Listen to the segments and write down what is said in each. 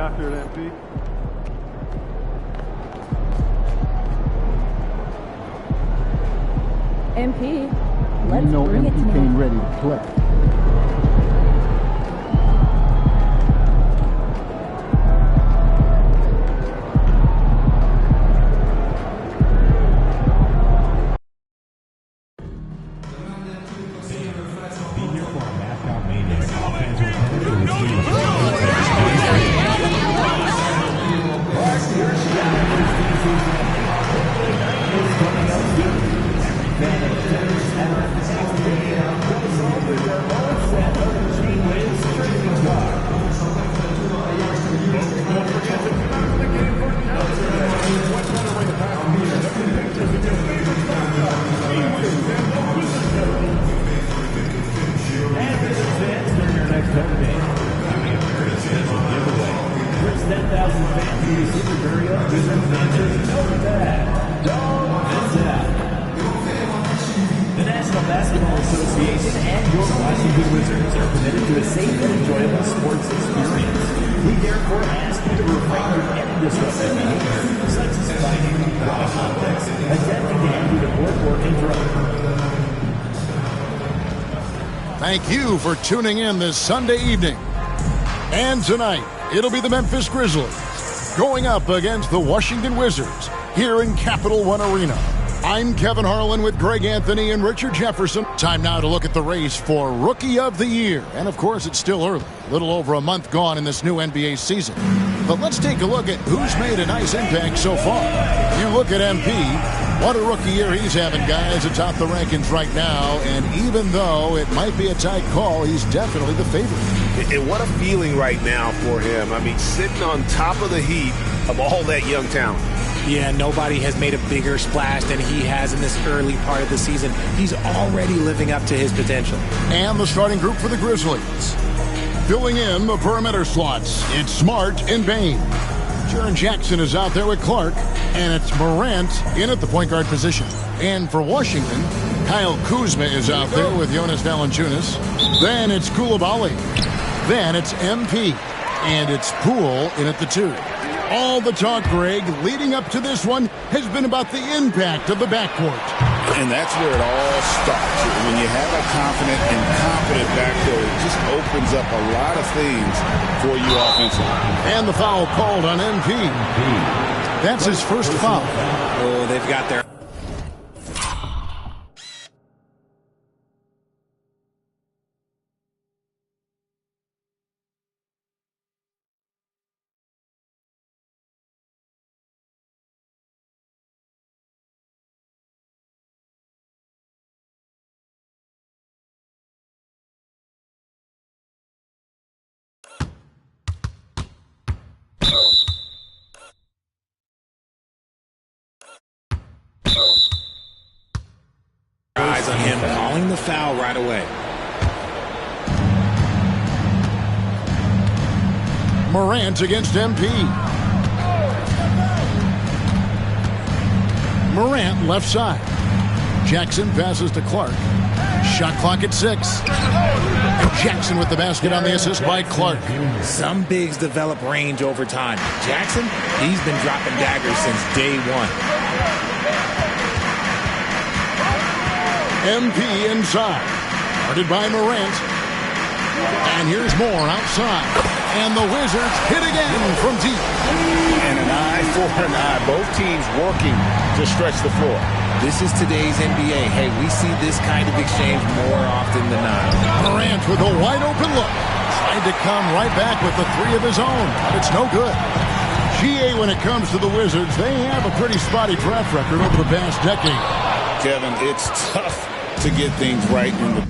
after it, MP. MP, You let's know bring it MP to came me. ready to play. Be here for our mascot mania. All fans will come to receive. During our next home game, giving a very special giveaway. Here's 10,000 fans who receive their very own Wizards Fantasy Notepad. Dog is out. The National Basketball Association and your Washington Wizards are committed to a safe and enjoyable sports experience. We therefore ask you to refrain from any disruptive behavior, such as fighting, cross objects, attempting to enter the court, or interrupting. Thank you for tuning in this Sunday evening. And tonight, it'll be the Memphis Grizzlies going up against the Washington Wizards here in Capital One Arena. I'm Kevin Harlan with Greg Anthony and Richard Jefferson. Time now to look at the race for Rookie of the Year. And of course, it's still early. A little over a month gone in this new NBA season. But let's take a look at who's made a nice impact so far. You look at MP, what a rookie year he's having, guys, atop the rankings right now. And even though it might be a tight call, he's definitely the favorite. And what a feeling right now for him. I mean, sitting on top of the heap of all that young talent. Yeah, nobody has made a bigger splash than he has in this early part of the season. He's already living up to his potential. And the starting group for the Grizzlies. Filling in the perimeter slots, it's Smart and Bain. Jaren Jackson is out there with Clark, and it's Morant in at the point guard position. And for Washington, Kyle Kuzma is out there with Jonas Valanciunas. Then it's Koulibaly. Then it's MP. And it's Poole in at the 2. All the talk, Greg, leading up to this one has been about the impact of the backcourt. And that's where it all starts. When you have a confident and competent backcourt, it just opens up a lot of things for you offensively. And the foul called on MP. That's his first foul. Oh, they've got their... eyes on him calling the foul right away. Morant against MP. Morant left side. Jackson passes to Clark. Shot clock at 6. And Jackson with the basket on the assist by Clark. Some bigs develop range over time. Jackson, he's been dropping daggers since day one. MP inside. Guarded by Morant. And here's more outside. And the Wizards hit again from deep. And an eye for an eye. Both teams working to stretch the floor. This is today's NBA. Hey, we see this kind of exchange more often than not. Morant with a wide open look. Tried to come right back with the 3 of his own, but it's no good. GA, when it comes to the Wizards, they have a pretty spotty draft record over the past decade. Kevin, it's tough to get things right in the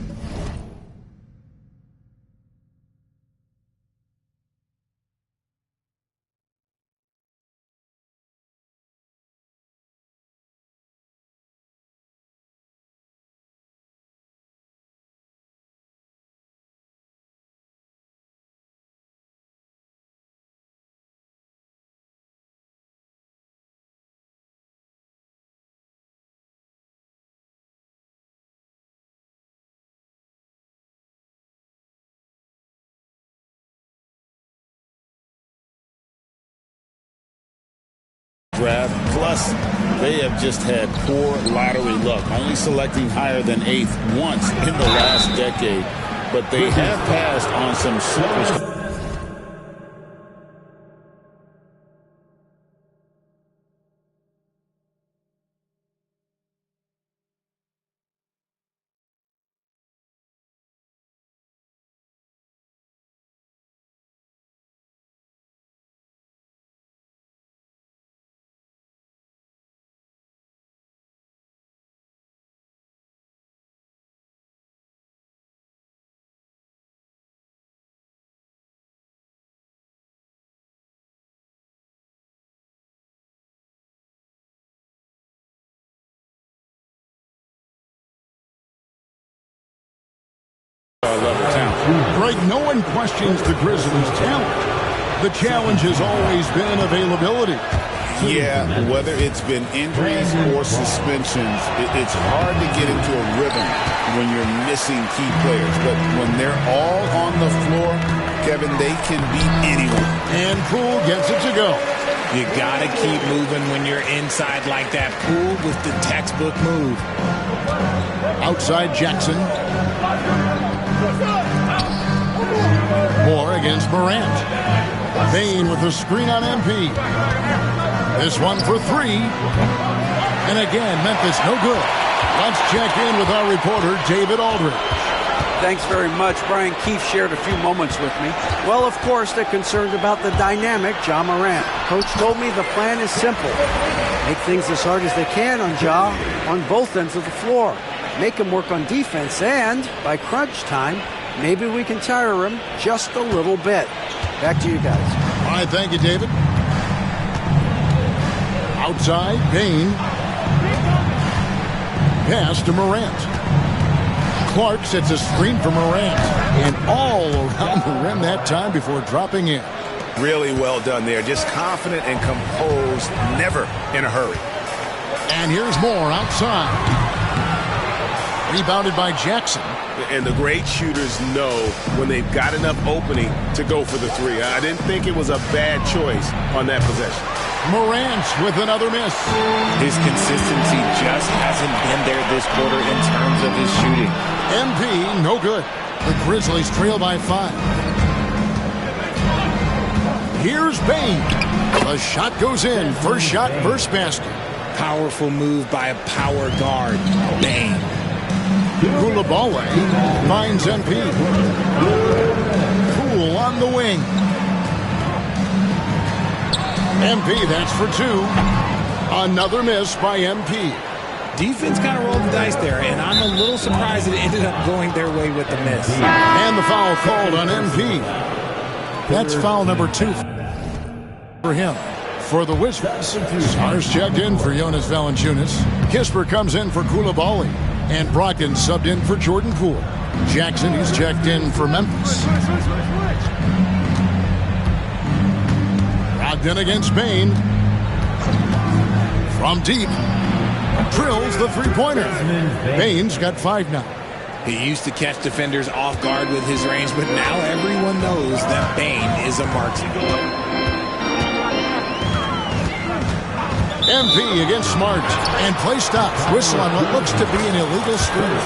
draft. Plus, they have just had poor lottery luck, only selecting higher than 8th once in the last decade. But they have passed on some superstars. Greg, no one questions the Grizzlies' talent. The challenge has always been availability. Yeah, whether it's been injuries or suspensions, it's hard to get into a rhythm when you're missing key players. But when they're all on the floor, Kevin, they can beat anyone. And Poole gets it to go. You got to keep moving when you're inside like that. Poole with the textbook move. Outside Jackson. Moore against Morant. Bane with the screen on MP. This one for three. And again, Memphis no good. Let's check in with our reporter, David Aldridge. Thanks very much. Brian Keefe shared a few moments with me. Well, of course, they're concerned about the dynamic Ja Morant. Coach told me the plan is simple. Make things as hard as they can on Ja on both ends of the floor. Make him work on defense, and by crunch time, maybe we can tire him just a little bit. Back to you guys. All right, thank you, David. Outside, Bane. Pass to Morant. Clark sets a screen for Morant. And all around the rim that time before dropping in. Really well done there. Just confident and composed, never in a hurry. And here's Moore outside. Rebounded by Jackson. And the great shooters know when they've got enough opening to go for the three. I didn't think it was a bad choice on that possession. Morant with another miss. His consistency just hasn't been there this quarter in terms of his shooting. MP, no good. The Grizzlies trail by 5. Here's Bane. The shot goes in. First shot, first basket. Powerful move by a power guard. Bane. Coulibaly finds MP. Poole on the wing. MP, that's for 2. Another miss by MP. Defense kind of rolled the dice there, and I'm a little surprised it ended up going their way with the miss. And the foul called on MP. That's foul number 2 for him. For the Wizards, Stars checked in for Jonas Valanciunas. Kisper comes in for Coulibaly. And Brogdon subbed in for Jordan Poole. Jackson, he's checked in for Memphis. Brogdon against Bane. From deep. Drills the three-pointer. Bane's got 5 now. He used to catch defenders off guard with his range, but now everyone knows that Bane is a marksman. MP against Smart, and play stops. Whistle on what looks to be an illegal screen.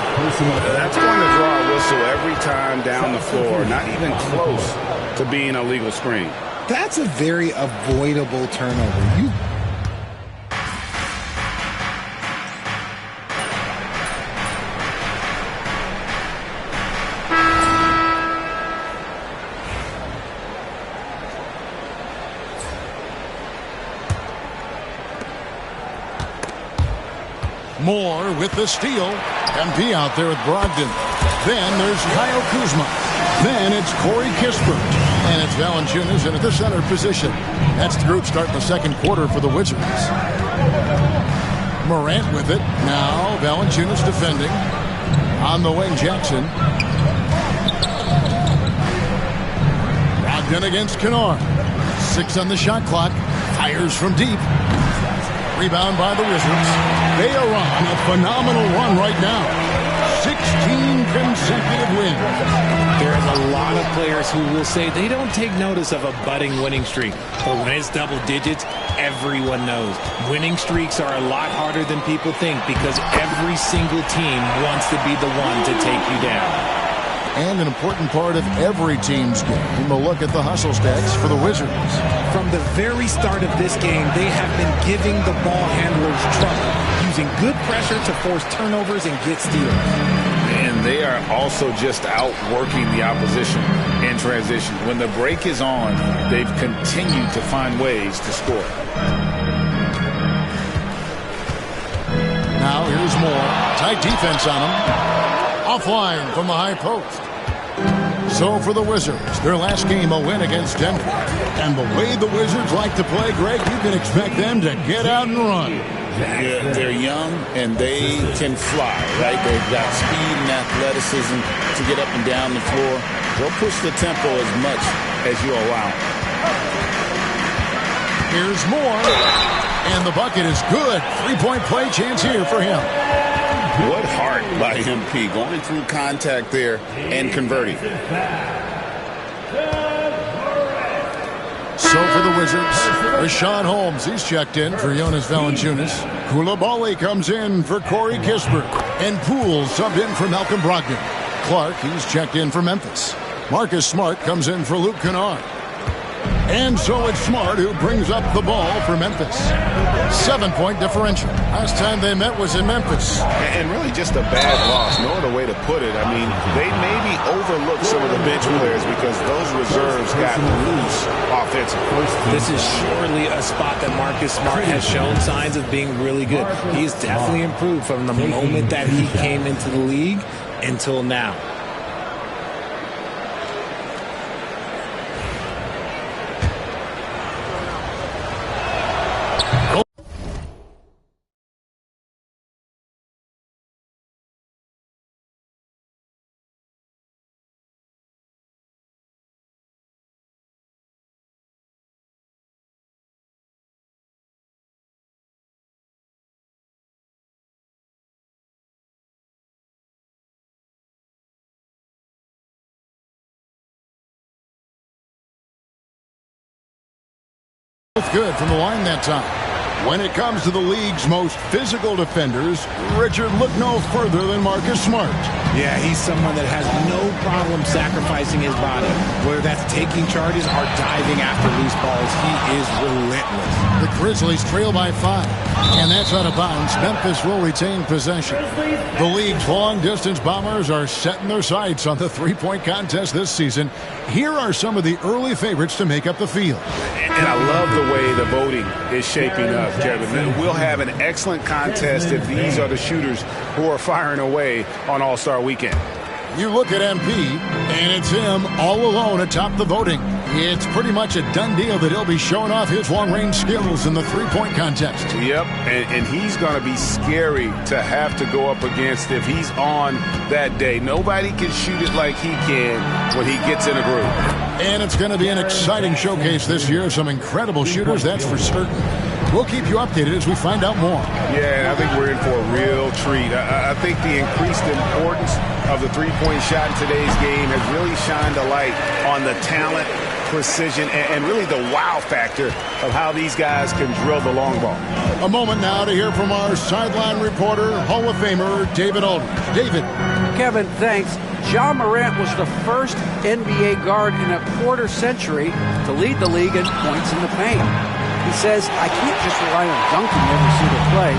That's going to draw a whistle every time down the floor, not even close to being a legal screen. That's a very avoidable turnover. Moore with the steal. MP out there with Brogdon. Then there's Kyle Kuzma. Then it's Corey Kispert. And it's Valanciunas into the center position. That's the group starting the second quarter for the Wizards. Morant with it. Now Valanciunas defending. On the wing, Jackson. Brogdon against Kennard. 6 on the shot clock. Fires from deep. Rebound by the Wizards. They are on a phenomenal run right now. 16 consecutive wins. There's a lot of players who will say they don't take notice of a budding winning streak. But when it's double digits, everyone knows. Winning streaks are a lot harder than people think because every single team wants to be the one to take you down. And an important part of every team's game, a look at the hustle stats for the Wizards. From the very start of this game, they have been giving the ball handlers trouble, using good pressure to force turnovers and get steals. And they are also just outworking the opposition in transition. When the break is on, they've continued to find ways to score. Now here's Moore. Tight defense on him. Offline from the high post. So for the Wizards, their last game a win against Denver. And the way the Wizards like to play, Greg, you can expect them to get out and run. Yeah, they're young and they can fly, right? They've got speed and athleticism to get up and down the floor. They'll push the tempo as much as you allow. Here's Moore. And the bucket is good. Three-point play chance here for him. What heart by MP, going through contact there and converting. So for the Wizards, Richaun Holmes, he's checked in for Jonas Valanciunas. Coulibaly comes in for Corey Kispert. And Poole subbed in for Malcolm Brogdon. Clark, he's checked in for Memphis. Marcus Smart comes in for Luke Kennard. And so it's Smart who brings up the ball for Memphis. 7-point differential. Last time they met was in Memphis. And really just a bad loss. No other way to put it. I mean, they maybe overlooked some of the bench players because those reserves got loose offensively. This is surely a spot that Marcus Smart has shown signs of being really good. He's definitely improved from the moment that he came into the league until now. Both good from the line that time. When it comes to the league's most physical defenders, Richard, look no further than Marcus Smart. Yeah, he's someone that has no problem sacrificing his body, whether that's taking charges or diving after loose balls. He is relentless. The Grizzlies trail by 5, and that's out of bounds. Memphis will retain possession. The league's long-distance Bombers are setting their sights on the three-point contest this season. Here are some of the early favorites to make up the field. And I love the way the voting is shaping up, Kevin. We'll have an excellent contest if these are the shooters who are firing away on All-Star Weekend. You look at MP, and it's him all alone atop the voting. It's pretty much a done deal that he'll be showing off his long-range skills in the three-point contest. Yep, and he's going to be scary to have to go up against if he's on that day. Nobody can shoot it like he can when he gets in a groove. And it's going to be an exciting showcase this year of some incredible shooters, that's for certain. We'll keep you updated as we find out more. Yeah, and I think we're in for a real treat. I think the increased importance of the three-point shot in today's game has really shined a light on the talent, precision, and really the wow factor of how these guys can drill the long ball. A moment now to hear from our sideline reporter, Hall of Famer David Aldridge. David. Kevin, thanks. Ja Morant was the first NBA guard in a quarter century to lead the league in points in the paint. He says, I can't just rely on dunking every single play,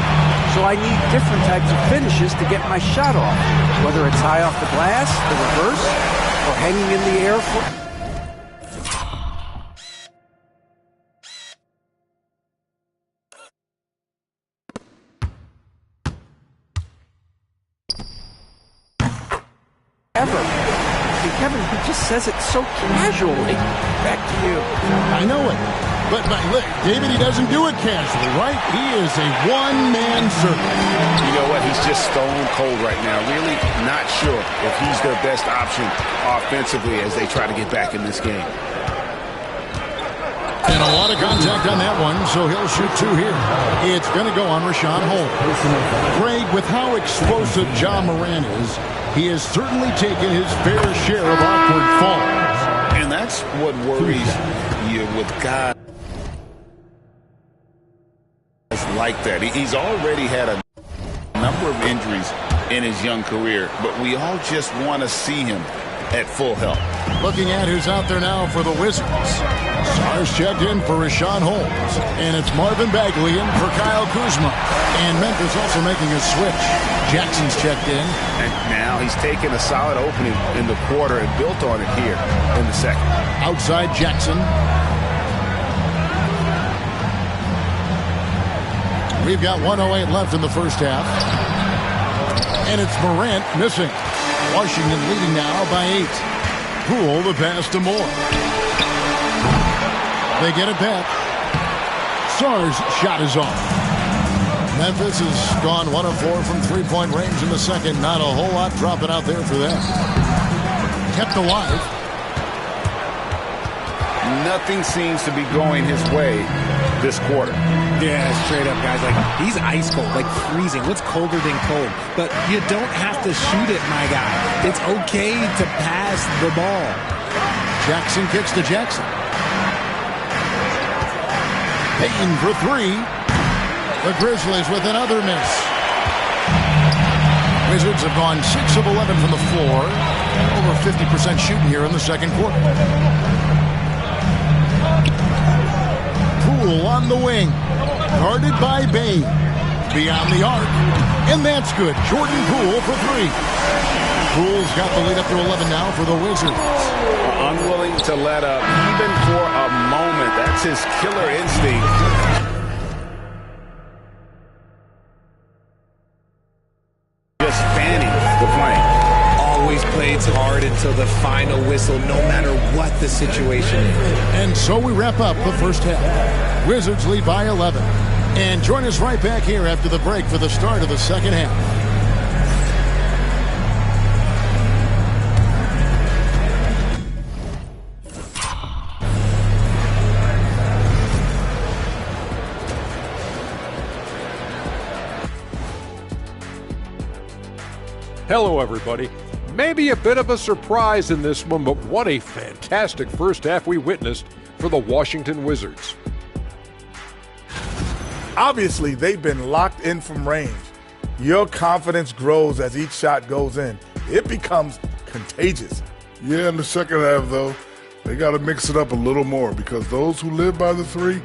so I need different types of finishes to get my shot off, whether it's high off the glass, the reverse, or hanging in the air for... ever. And Kevin, he just says it so casually. Back to you. I know it. But look, David, he doesn't do it casually, right? He is a one-man circus. You know what? He's just stone cold right now. Really not sure if he's their best option offensively as they try to get back in this game. And a lot of contact on that one, so he'll shoot two here. It's going to go on Richaun Holmes. Greg, with how explosive Ja Morant is, he has certainly taken his fair share of awkward falls. And that's what worries you with guys like that. He's already had a number of injuries in his young career, but we all just want to see him at full health. Looking at who's out there now for the Wizards. Sarge checked in for Richaun Holmes. And it's Marvin Bagley in for Kyle Kuzma. And Memphis also making a switch. Jackson's checked in. And now he's taken a solid opening in the quarter and built on it here in the second. Outside Jackson. We've got 1:08 left in the first half. And it's Morant missing. Washington leading now by 8. Poole the pass to Moore. They get it back. Sar's shot is off. Memphis has gone 1 of 4 from three-point range in the second. Not a whole lot dropping out there for them. Kept alive. Nothing seems to be going his way this quarter. Yeah, straight up, guys. Like, he's ice cold, like freezing. What's colder than cold? But you don't have to shoot it, my guy. It's okay to pass the ball. Jackson kicks to Jackson. Payton for 3. The Grizzlies with another miss. Wizards have gone 6 of 11 from the floor. Over 50% shooting here in the second quarter. Poole on the wing. Guarded by Bane. Beyond the arc. And that's good. Jordan Poole for 3. Poole's got the lead up to 11 now for the Wizards. Unwilling to let up even for a moment. That's his killer instinct. Just fanning the flame. Always plays hard until the final whistle, no matter what the situation is. And so we wrap up the first half. Wizards lead by 11. And join us right back here after the break for the start of the second half. Hello, everybody. Maybe a bit of a surprise in this one, but what a fantastic first half we witnessed for the Washington Wizards. Obviously, they've been locked in from range. Your confidence grows as each shot goes in. It becomes contagious. Yeah, in the second half, though, they got to mix it up a little more because those who live by the 3,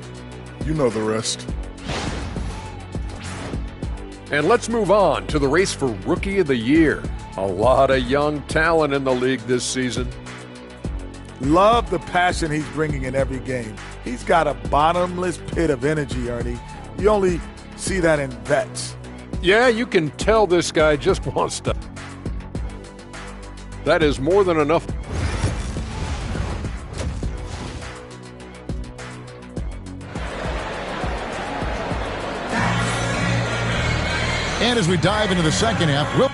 you know the rest. And let's move on to the race for Rookie of the Year. A lot of young talent in the league this season. Love the passion he's bringing in every game. He's got a bottomless pit of energy, Ernie. You only see that in vets. Yeah, you can tell this guy just wants to. That is more than enough. And as we dive into the second half, we'll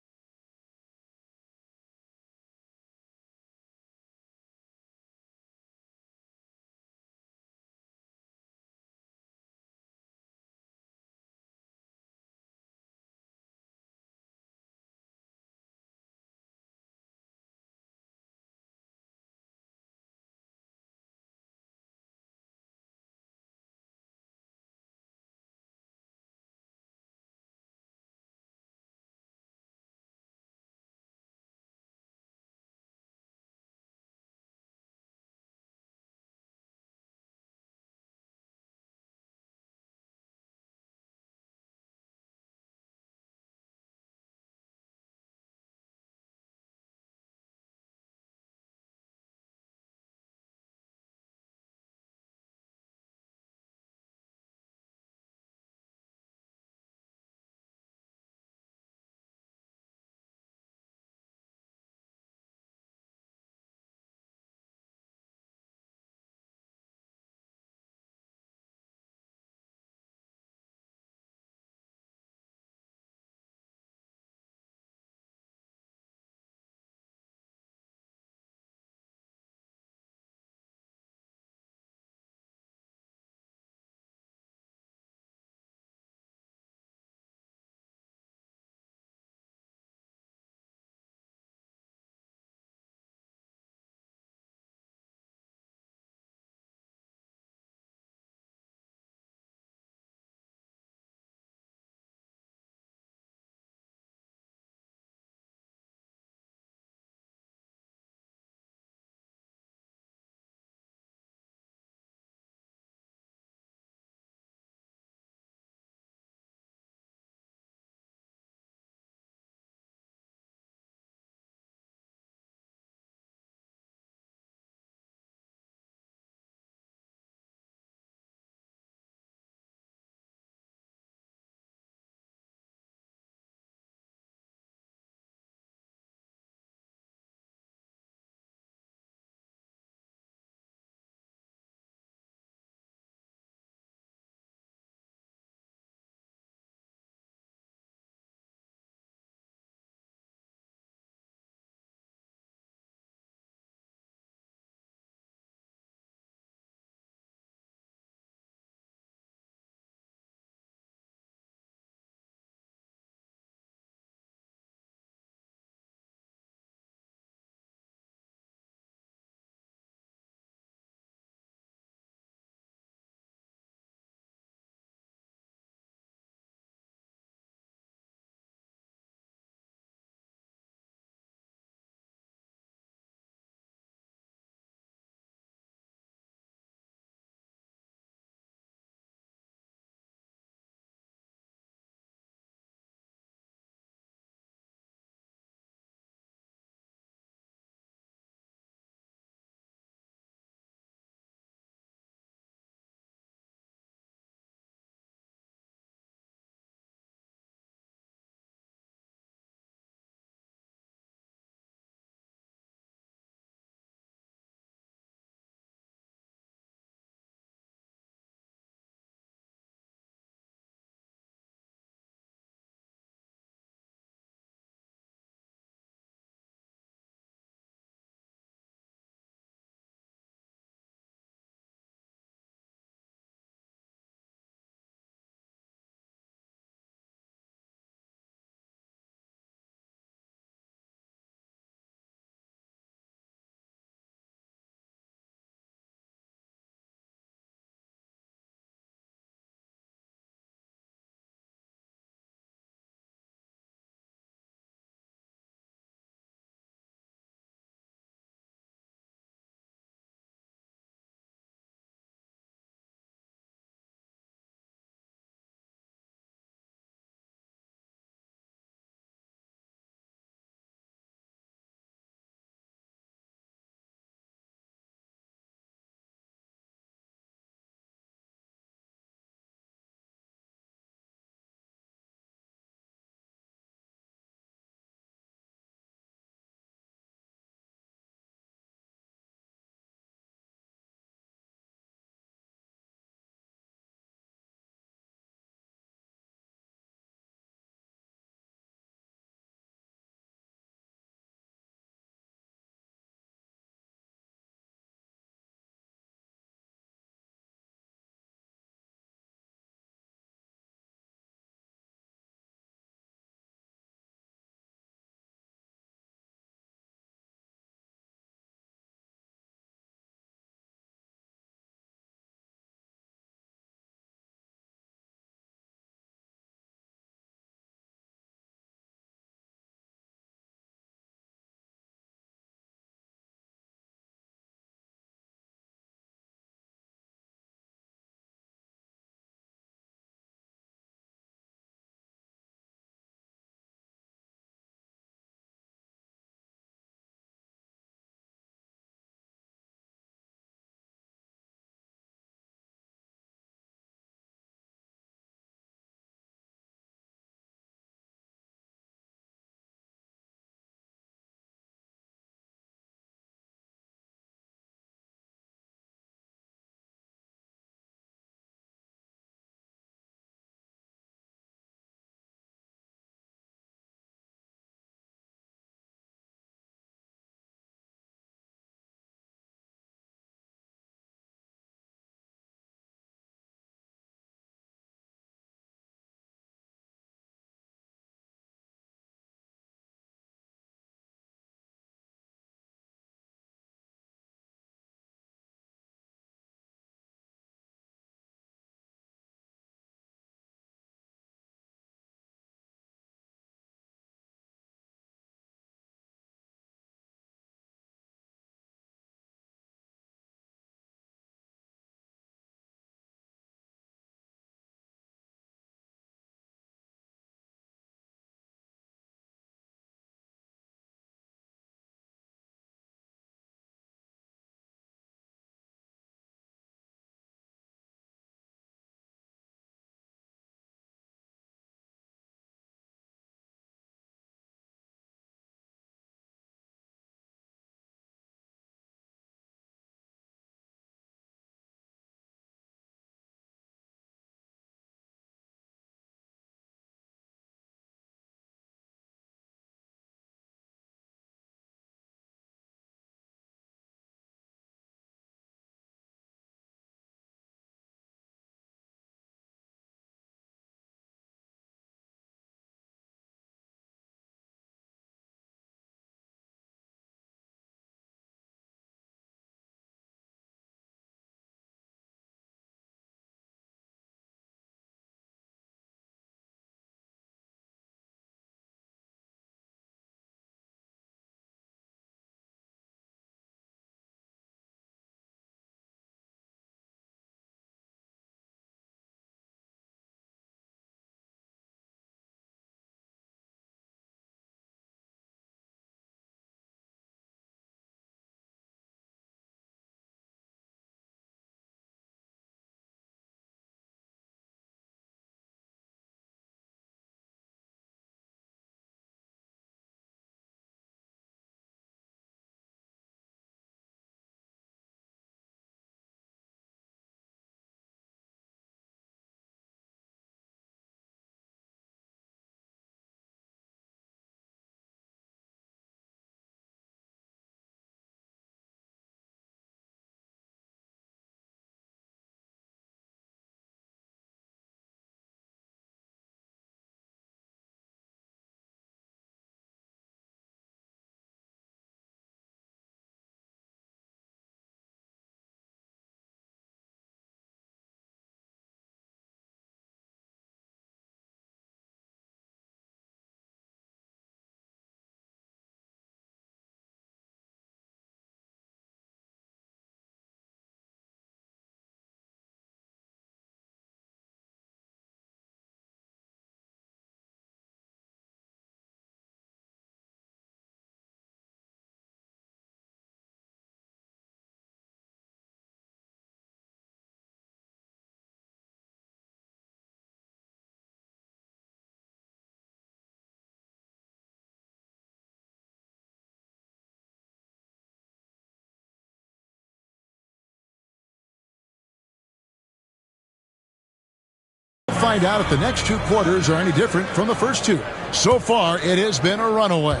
find out if the next 2 quarters are any different from the first 2. So far, it has been a runaway.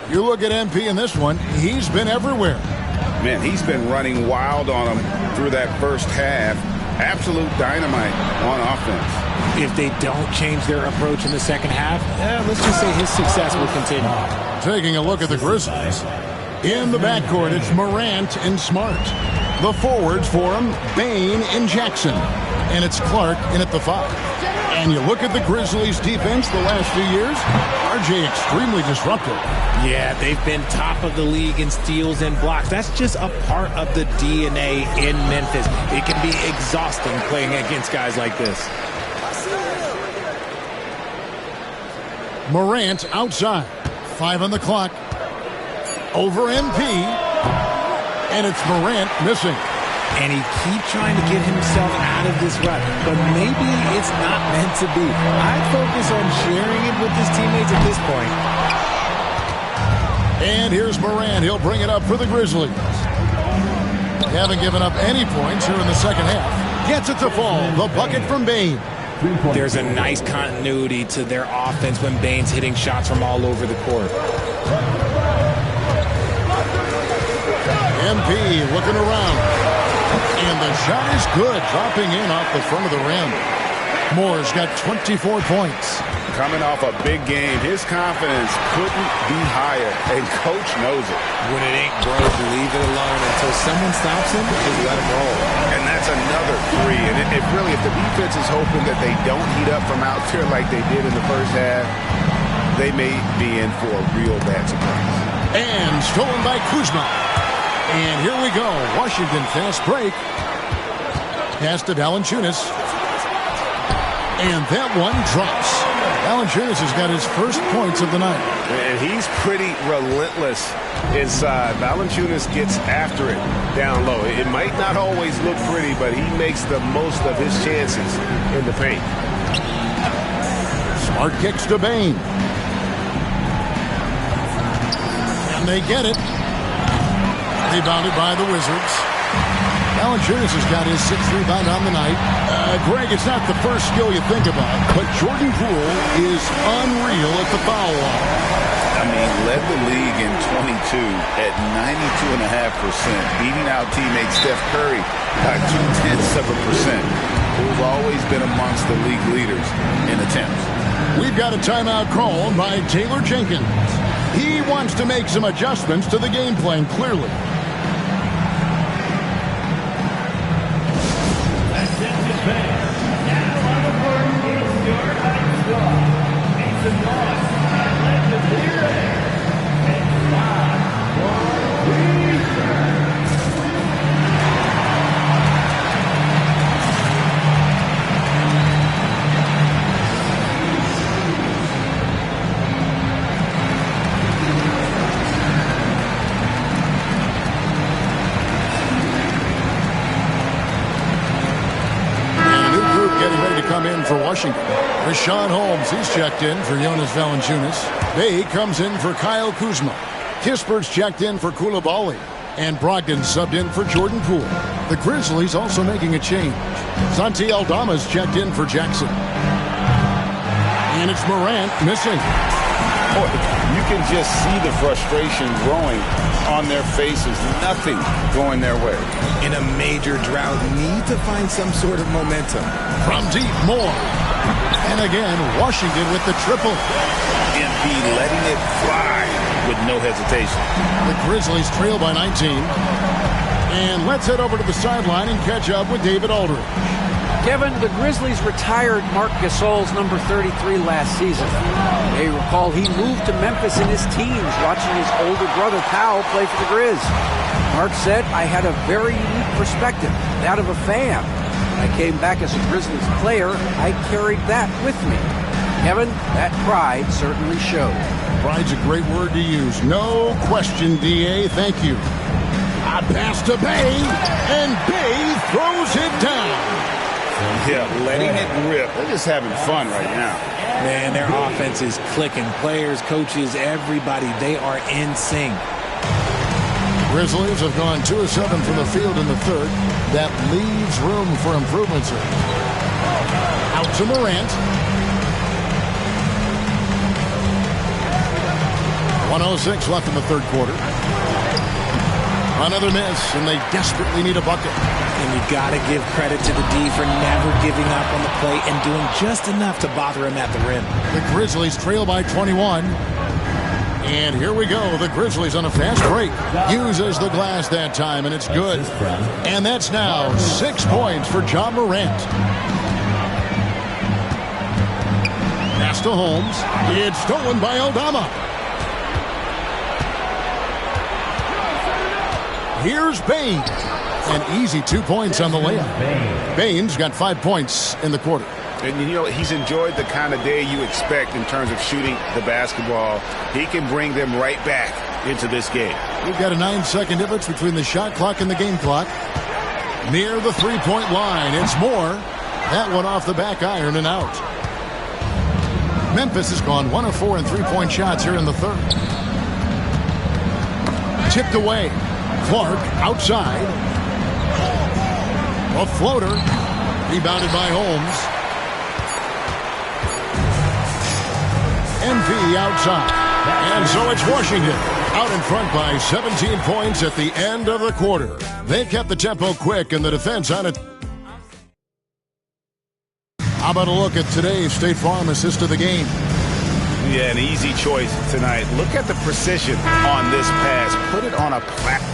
You look at MP in this one, he's been everywhere. Man, he's been running wild on him through that first half. Absolute dynamite on offense. If they don't change their approach in the second half, let's just say his success will continue. Taking a look at the Grizzlies. In the backcourt, it's Morant and Smart. The forwards for him, Bane and Jackson. And it's Clark in at the 5. And you look at the Grizzlies' defense the last few years, RJ extremely disruptive. Yeah, they've been top of the league in steals and blocks. That's just a part of the DNA in Memphis. It can be exhausting playing against guys like this. Morant outside. 5 on the clock. Over MP. And it's Morant missing. And he keeps trying to get himself out of this rut, but maybe it's not meant to be. I'd focus on sharing it with his teammates at this point. And here's Morant. He'll bring it up for the Grizzlies. They haven't given up any points here in the second half. Gets it to fall. The bucket from Bane. There's a nice continuity to their offense when Bane's hitting shots from all over the court. MP looking around. And the shot is good, dropping in off the front of the rim. Moore's got 24 points. Coming off a big game, his confidence couldn't be higher, and Coach knows it. When it ain't broke, leave it alone until someone stops him, just let him roll. And that's another 3. And if the defense is hoping that they don't heat up from out there like they did in the first half, they may be in for a real bad surprise. And stolen by Kuzma. And here we go. Washington fast break. Pass to Valanciunas. And that one drops. Valanciunas has got his first points of the night. And he's pretty relentless inside. Valanciunas gets after it down low. It might not always look pretty, but he makes the most of his chances in the paint. Smart kicks to Bane. And they get it. Rebounded by the Wizards. Valanciunas has got his 6th rebound on the night. Greg, it's not the first skill you think about, but Jordan Poole is unreal at the foul line. I mean, led the league in 22 at 92.5%, beating out teammate Steph Curry by 0.2%. Poole's always been amongst the league leaders in attempts. We've got a timeout called by Taylor Jenkins. He wants to make some adjustments to the game plan, clearly. For Washington. Rashawn Holmes, he's checked in for Jonas Valanciunas. Bay comes in for Kyle Kuzma. Kispert's checked in for Coulibaly. And Brogdon subbed in for Jordan Poole. The Grizzlies also making a change. Santi Aldama's checked in for Jackson. And it's Morant missing. Boy, you can just see the frustration growing on their faces. Nothing going their way. In a major drought, need to find some sort of momentum. From deep, Moore. And again, Washington with the triple. MP letting it fly with no hesitation. The Grizzlies trail by 19. And let's head over to the sideline and catch up with David Aldridge. Kevin, the Grizzlies retired Marc Gasol's number 33 last season. You may recall he moved to Memphis in his teens, watching his older brother Powell play for the Grizz. Marc said, "I had a very unique perspective, that of a fan. When I came back as a Grizzlies player, I carried that with me." Kevin, that pride certainly showed. Pride's a great word to use. No question, D.A. Thank you. A pass to Bay, and Bay throws it down. Yeah, letting it rip. They're just having fun right now. Man, their offense is clicking. Players, coaches, everybody, they are in sync. Grizzlies have gone 2 of 7 from the field in the third. That leaves room for improvements. Out to Morant. 1:06 left in the third quarter. Another miss, and they desperately need a bucket. And you got to give credit to the D for never giving up on the play and doing just enough to bother him at the rim. The Grizzlies trail by 21. And here we go. The Grizzlies on a fast break. Uses the glass that time, and it's good. And that's now 6 points for Ja Morant. Pass to Holmes. It's stolen by Aldama. Here's Baines. An easy 2 points on the layup. Baines got 5 points in the quarter. And, you know, he's enjoyed the kind of day you expect in terms of shooting the basketball. He can bring them right back into this game. We've got a 9-second difference between the shot clock and the game clock. Near the three-point line, it's Moore. That one off the back iron and out. Memphis has gone 1 of 4 in three-point shots here in the third. Tipped away. Clark outside. A floater. Rebounded by Holmes. NV outside. And so it's Washington out in front by 17 points at the end of the quarter. They kept the tempo quick and the defense on it. How about a look at today's State Farm assist of the game? Yeah, an easy choice tonight. Look at the precision on this pass. Put it on a platform.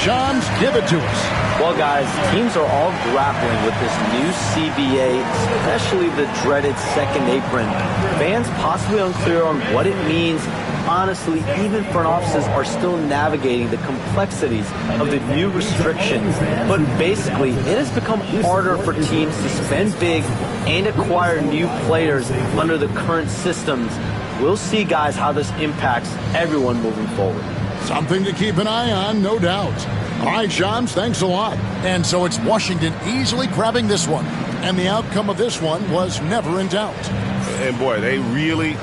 Shams, give it to us. Well, guys, teams are all grappling with this new CBA, especially the dreaded second apron. Fans possibly unclear on what it means. Honestly, even front offices are still navigating the complexities of the new restrictions. But basically, it has become harder for teams to spend big and acquire new players under the current systems. We'll see, guys, how this impacts everyone moving forward. Something to keep an eye on, no doubt. All right, Shams, thanks a lot. And so it's Washington easily grabbing this one. And the outcome of this one was never in doubt. And boy, they really